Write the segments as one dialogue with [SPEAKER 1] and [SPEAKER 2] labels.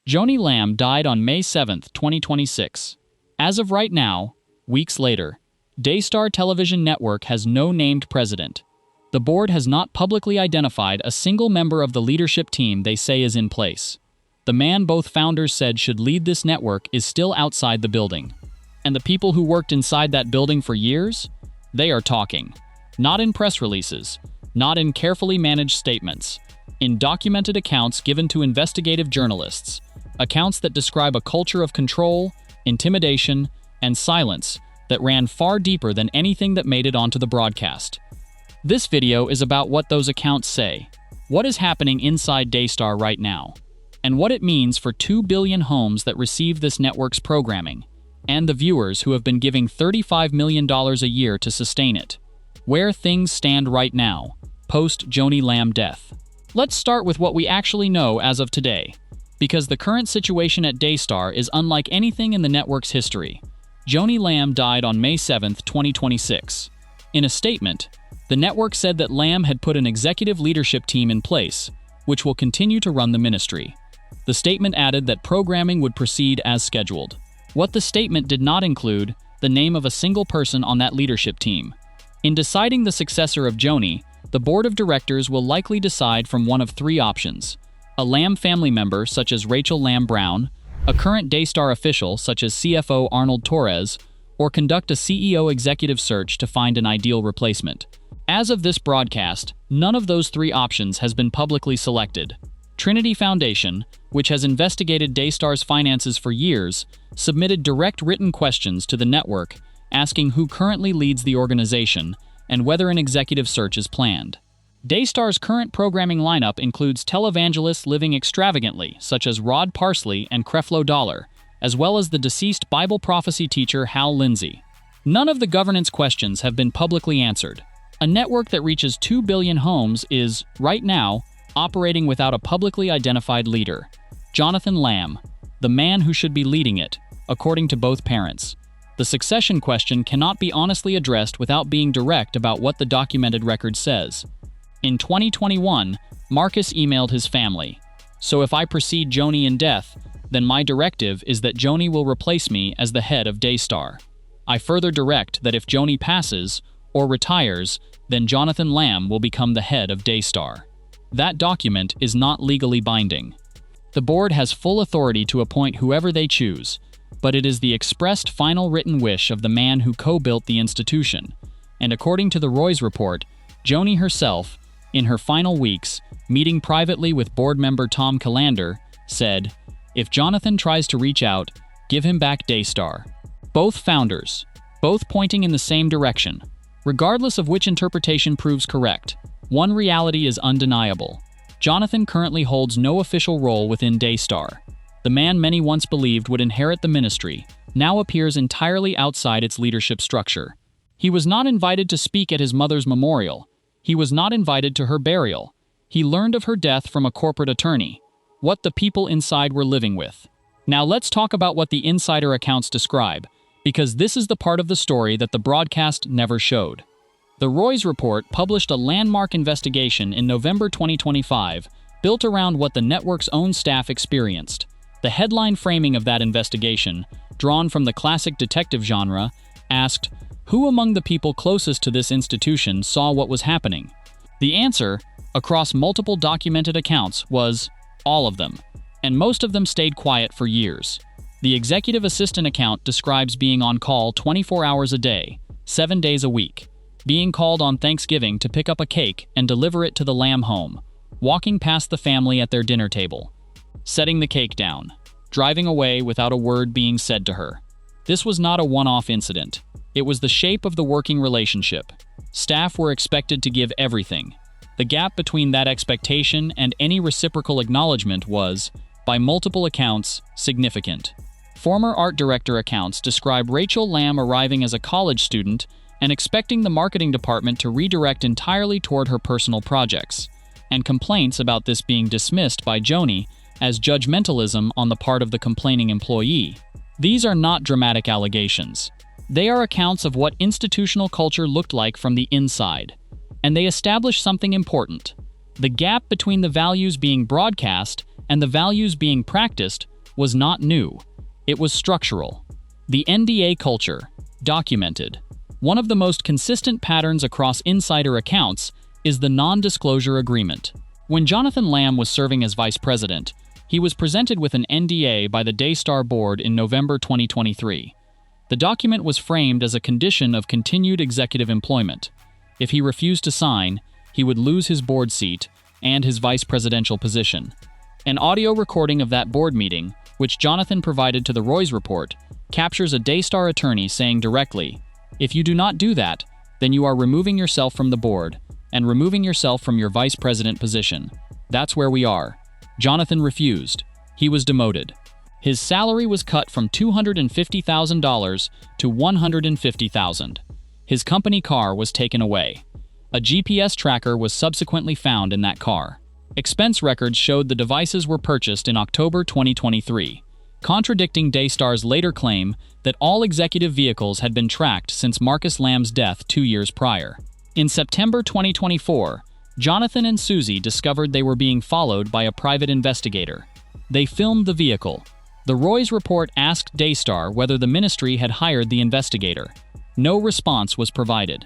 [SPEAKER 1] Joni Lamb died on May 7, 2026. As of right now, weeks later, Daystar television network has no named president. The board has not publicly identified a single member of the leadership team they say is in place. The man both founders said should lead this network is still outside the building. And the people who worked inside that building for years? They are talking. Not in press releases, not in carefully managed statements, in documented accounts given to investigative journalists, accounts that describe a culture of control, intimidation, and silence that ran far deeper than anything that made it onto the broadcast. This video is about what those accounts say, what is happening inside Daystar right now, and what it means for 2 billion homes that receive this network's programming, and the viewers who have been giving $35 million a year to sustain it. Where things stand right now, post Joni Lamb death. Let's start with what we actually know as of today, because the current situation at Daystar is unlike anything in the network's history. Joni Lamb died on May 7, 2026. In a statement, the network said that Lamb had put an executive leadership team in place, which will continue to run the ministry. The statement added that programming would proceed as scheduled. What the statement did not include, the name of a single person on that leadership team. In deciding the successor of Joni, the board of directors will likely decide from one of three options: a Lamb family member such as Rachel Lamb Brown, a current Daystar official such as CFO Arnold Torres, or conduct a CEO executive search to find an ideal replacement. As of this broadcast, none of those three options has been publicly selected. Trinity Foundation, which has investigated Daystar's finances for years, submitted direct written questions to the network asking who currently leads the organization and whether an executive search is planned. Daystar's current programming lineup includes televangelists living extravagantly, such as Rod Parsley and Creflo Dollar, as well as the deceased Bible prophecy teacher Hal Lindsey. None of the governance questions have been publicly answered. A network that reaches 2 billion homes is, right now, operating without a publicly identified leader. Jonathan Lamb, the man who should be leading it, according to both parents. The succession question cannot be honestly addressed without being direct about what the documented record says. In 2021, Marcus emailed his family, "So if I precede Joni in death, then my directive is that Joni will replace me as the head of Daystar. I further direct that if Joni passes or retires, then Jonathan Lamb will become the head of Daystar." That document is not legally binding. The board has full authority to appoint whoever they choose, but it is the expressed final written wish of the man who co-built the institution. And according to the Roy's report, Joni herself, in her final weeks, meeting privately with board member Tom Callander, said, "If Jonathan tries to reach out, give him back Daystar." Both founders, both pointing in the same direction. Regardless of which interpretation proves correct, one reality is undeniable. Jonathan currently holds no official role within Daystar. The man many once believed would inherit the ministry now appears entirely outside its leadership structure. He was not invited to speak at his mother's memorial. He was not invited to her burial. He learned of her death from a corporate attorney, what the people inside were living with. Now let's talk about what the insider accounts describe, because this is the part of the story that the broadcast never showed. The Roy's report published a landmark investigation in November 2025, built around what the network's own staff experienced. The headline framing of that investigation, drawn from the classic detective genre, asked, "Who among the people closest to this institution saw what was happening?" The answer, across multiple documented accounts, was all of them, and most of them stayed quiet for years. The executive assistant account describes being on call 24 hours a day, 7 days a week, being called on Thanksgiving to pick up a cake and deliver it to the Lamb home, walking past the family at their dinner table, setting the cake down, driving away without a word being said to her. This was not a one-off incident. It was the shape of the working relationship. Staff were expected to give everything. The gap between that expectation and any reciprocal acknowledgement was, by multiple accounts, significant. Former art director accounts describe Rachel Lamb arriving as a college student and expecting the marketing department to redirect entirely toward her personal projects, and complaints about this being dismissed by Joni as judgmentalism on the part of the complaining employee. These are not dramatic allegations. They are accounts of what institutional culture looked like from the inside, and they establish something important. The gap between the values being broadcast and the values being practiced was not new. It was structural. The NDA culture, documented. One of the most consistent patterns across insider accounts is the non-disclosure agreement. When Jonathan Lamb was serving as vice president, he was presented with an NDA by the Daystar board in November 2023. The document was framed as a condition of continued executive employment. If he refused to sign, he would lose his board seat and his vice presidential position. An audio recording of that board meeting, which Jonathan provided to the Roy's report, captures a Daystar attorney saying directly, "If you do not do that, then you are removing yourself from the board and removing yourself from your vice president position. That's where we are." Jonathan refused. He was demoted. His salary was cut from $250,000 to $150,000. His company car was taken away. A GPS tracker was subsequently found in that car. Expense records showed the devices were purchased in October 2023, contradicting Daystar's later claim that all executive vehicles had been tracked since Marcus Lamb's death 2 years prior. In September 2024, Jonathan and Susie discovered they were being followed by a private investigator. They filmed the vehicle. The Roy's report asked Daystar whether the ministry had hired the investigator. No response was provided.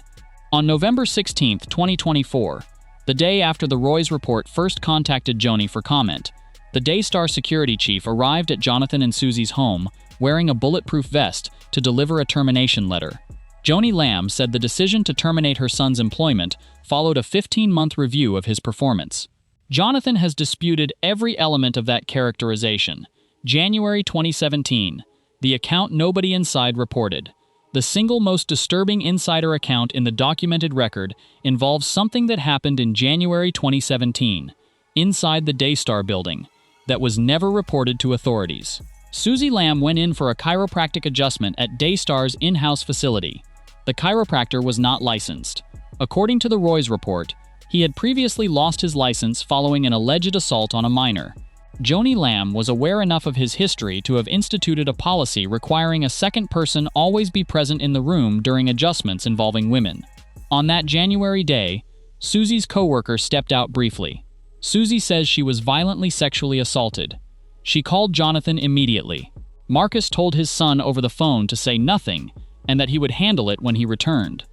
[SPEAKER 1] On November 16, 2024, the day after the Roy's report first contacted Joni for comment, the Daystar security chief arrived at Jonathan and Susie's home wearing a bulletproof vest to deliver a termination letter. Joni Lamb said the decision to terminate her son's employment followed a 15-month review of his performance. Jonathan has disputed every element of that characterization. January 2017, the account nobody inside reported. The single most disturbing insider account in the documented record involves something that happened in January 2017, inside the Daystar building, that was never reported to authorities. Susie Lamb went in for a chiropractic adjustment at Daystar's in-house facility. The chiropractor was not licensed. According to the Roy's report, he had previously lost his license following an alleged assault on a minor. Joni Lamb was aware enough of his history to have instituted a policy requiring a second person always be present in the room during adjustments involving women. On that January day, Susie's coworker stepped out briefly. Susie says she was violently sexually assaulted. She called Jonathan immediately. Marcus told his son over the phone to say nothing and that he would handle it when he returned.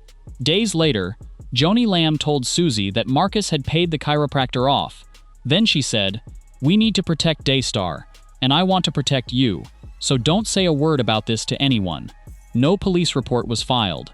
[SPEAKER 1] Days later, Joni Lamb told Susie that Marcus had paid the chiropractor off. Then she said, "We need to protect Daystar, and I want to protect you, so don't say a word about this to anyone." No police report was filed.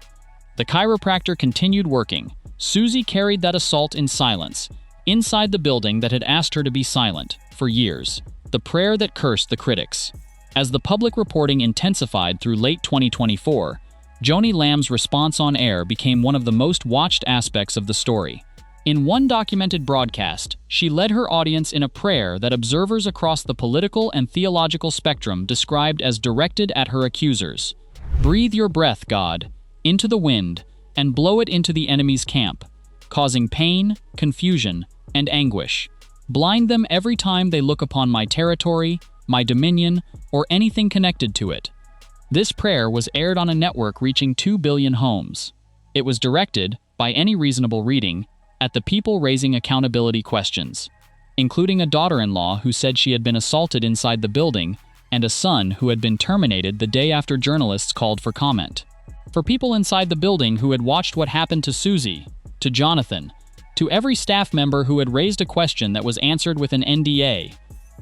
[SPEAKER 1] The chiropractor continued working. Susie carried that assault in silence, inside the building that had asked her to be silent, for years. The prayer that cursed the critics. As the public reporting intensified through late 2024, Joni Lamb's response on air became one of the most watched aspects of the story. In one documented broadcast, she led her audience in a prayer that observers across the political and theological spectrum described as directed at her accusers. "Breathe your breath, God, into the wind, and blow it into the enemy's camp, causing pain, confusion, and anguish. Blind them every time they look upon my territory, my dominion, or anything connected to it." This prayer was aired on a network reaching 2 billion homes. It was directed, by any reasonable reading, at the people raising accountability questions, including a daughter-in-law who said she had been assaulted inside the building and a son who had been terminated the day after journalists called for comment. For people inside the building who had watched what happened to Susie, to Jonathan, to every staff member who had raised a question that was answered with an NDA,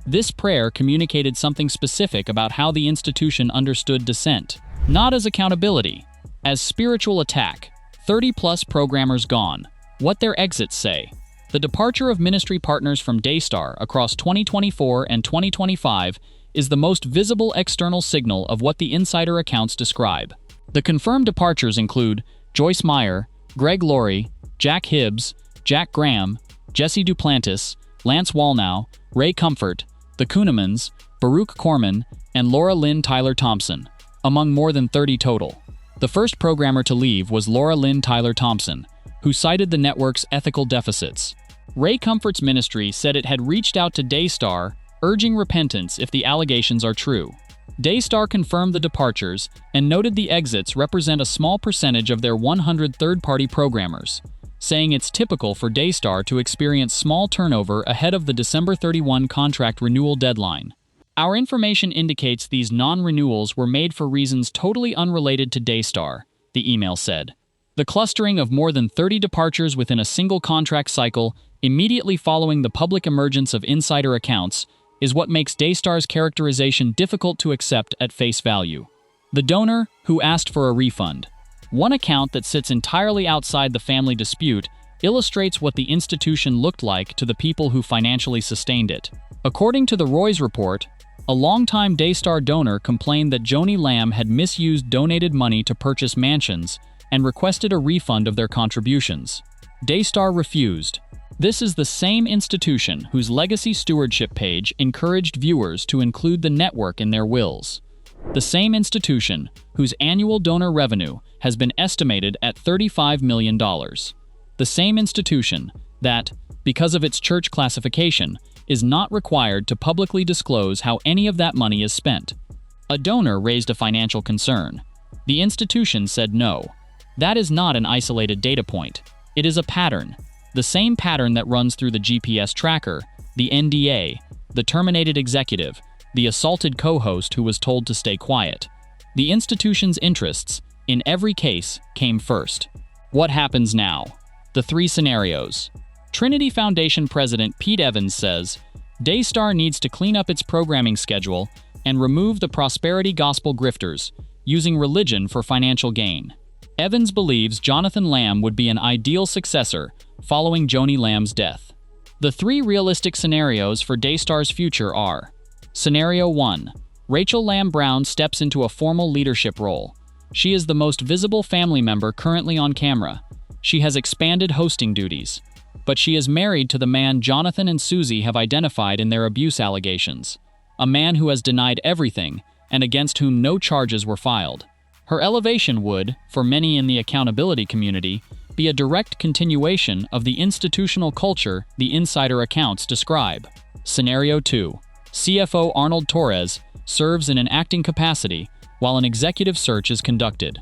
[SPEAKER 1] this prayer communicated something specific about how the institution understood dissent, not as accountability, as spiritual attack. 30-plus programmers gone. What their exits say. The departure of ministry partners from Daystar across 2024 and 2025 is the most visible external signal of what the insider accounts describe. The confirmed departures include Joyce Meyer, Greg Laurie, Jack Hibbs, Jack Graham, Jesse Duplantis, Lance Wallnau, Ray Comfort, the Kuhnemans, Baruch Corman, and Laura Lynn Tyler Thompson, among more than 30 total. The first programmer to leave was Laura Lynn Tyler Thompson, who cited the network's ethical deficits. Ray Comfort's ministry said it had reached out to Daystar, urging repentance if the allegations are true. Daystar confirmed the departures and noted the exits represent a small percentage of their 100 third-party programmers, saying it's typical for Daystar to experience small turnover ahead of the December 31 contract renewal deadline. Our information indicates these non-renewals were made for reasons totally unrelated to Daystar, the email said. The clustering of more than 30 departures within a single contract cycle immediately following the public emergence of insider accounts is what makes Daystar's characterization difficult to accept at face value. The donor who asked for a refund. One account that sits entirely outside the family dispute illustrates what the institution looked like to the people who financially sustained it. According to the Roy's report, a longtime Daystar donor complained that Joni Lamb had misused donated money to purchase mansions and requested a refund of their contributions. Daystar refused. This is the same institution whose legacy stewardship page encouraged viewers to include the network in their wills. The same institution whose annual donor revenue has been estimated at $35 million. The same institution that, because of its church classification, is not required to publicly disclose how any of that money is spent. A donor raised a financial concern. The institution said no. That is not an isolated data point. It is a pattern. The same pattern that runs through the GPS tracker, the NDA, the terminated executive, the assaulted co-host who was told to stay quiet. The institution's interests, in every case, came first. What happens now? The three scenarios. Trinity Foundation President Pete Evans says, Daystar needs to clean up its programming schedule and remove the prosperity gospel grifters, using religion for financial gain. Evans believes Jonathan Lamb would be an ideal successor following Joni Lamb's death. The three realistic scenarios for Daystar's future are: Scenario 1. Rachel Lamb Brown steps into a formal leadership role. She is the most visible family member currently on camera. She has expanded hosting duties. But she is married to the man Jonathan and Susie have identified in their abuse allegations. A man who has denied everything and against whom no charges were filed. Her elevation would, for many in the accountability community, be a direct continuation of the institutional culture the insider accounts describe. Scenario 2. CFO Arnold Torres serves in an acting capacity while an executive search is conducted.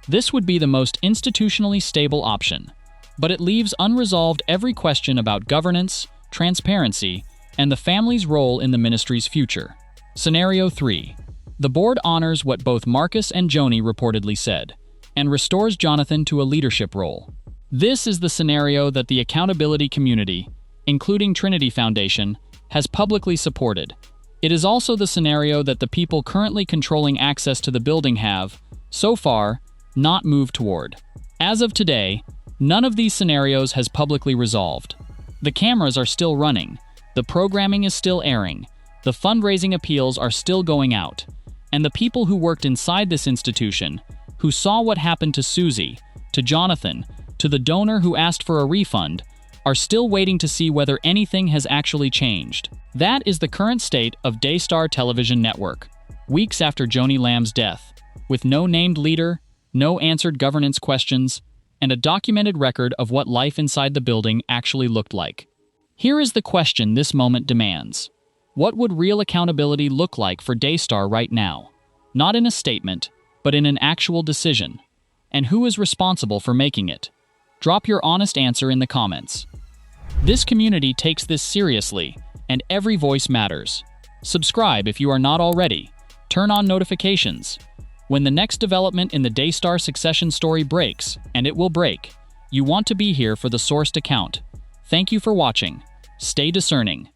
[SPEAKER 1] This would be the most institutionally stable option, but it leaves unresolved every question about governance, transparency, and the family's role in the ministry's future. Scenario 3. The board honors what both Marcus and Joni reportedly said, and restores Jonathan to a leadership role. This is the scenario that the accountability community, including Trinity Foundation, has publicly supported. It is also the scenario that the people currently controlling access to the building have, so far, not moved toward. As of today, none of these scenarios has publicly resolved. The cameras are still running, the programming is still airing, the fundraising appeals are still going out, and the people who worked inside this institution, who saw what happened to Susie, to Jonathan, to the donor who asked for a refund, are still waiting to see whether anything has actually changed. That is the current state of Daystar Television Network, weeks after Joni Lamb's death, with no named leader, no answered governance questions, and a documented record of what life inside the building actually looked like. Here is the question this moment demands. What would real accountability look like for Daystar right now? Not in a statement, but in an actual decision. And who is responsible for making it? Drop your honest answer in the comments. This community takes this seriously, and every voice matters. Subscribe if you are not already. Turn on notifications. When the next development in the Daystar succession story breaks, and it will break, you want to be here for the sourced account. Thank you for watching. Stay discerning.